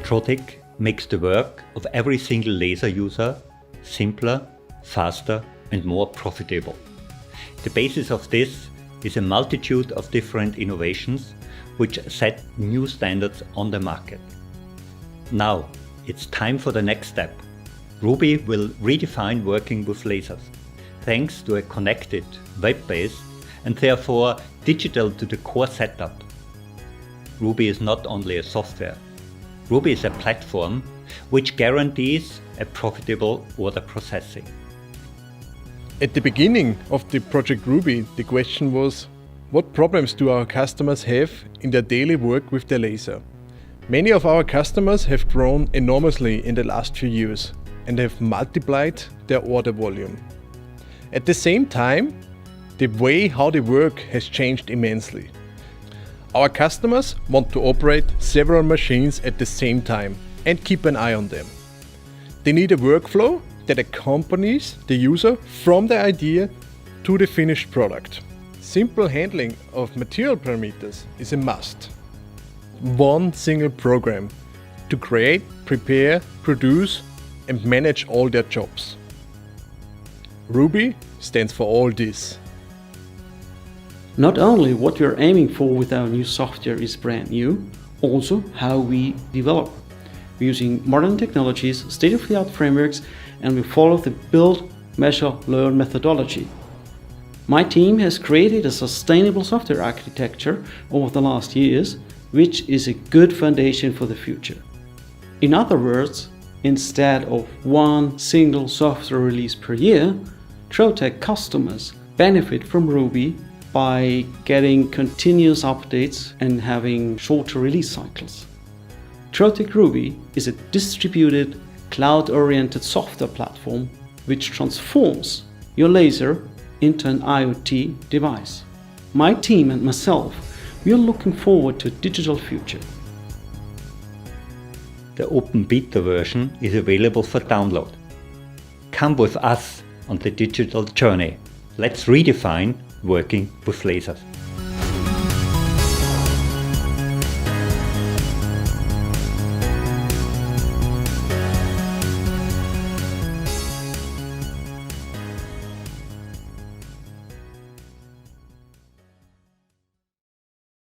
Trotec makes the work of every single laser user simpler, faster and more profitable. The basis of this is a multitude of different innovations which set new standards on the market. Now it's time for the next step. Ruby will redefine working with lasers, thanks to a connected, web-based and therefore digital to the core setup. Ruby is not only a software. Ruby is a platform which guarantees a profitable order processing. At the beginning of the Project Ruby, the question was, what problems do our customers have in their daily work with their laser? Many of our customers have grown enormously in the last few years and have multiplied their order volume. At the same time, the way how they work has changed immensely. Our customers want to operate several machines at the same time and keep an eye on them. They need a workflow that accompanies the user from the idea to the finished product. Simple handling of material parameters is a must. One single program to create, prepare, produce and manage all their jobs. Ruby stands for all this. Not only what we are aiming for with our new software is brand new, also how we develop. We're using modern technologies, state-of-the-art frameworks, and we follow the build, measure, learn methodology. My team has created a sustainable software architecture over the last years, which is a good foundation for the future. In other words, instead of one single software release per year, Trotec customers benefit from Ruby by getting continuous updates and having shorter release cycles. Trotec Ruby is a distributed, cloud-oriented software platform which transforms your laser into an IoT device. My team and myself, we are looking forward to a digital future. The open beta version is available for download. Come with us on the digital journey. Let's redefine working with lasers.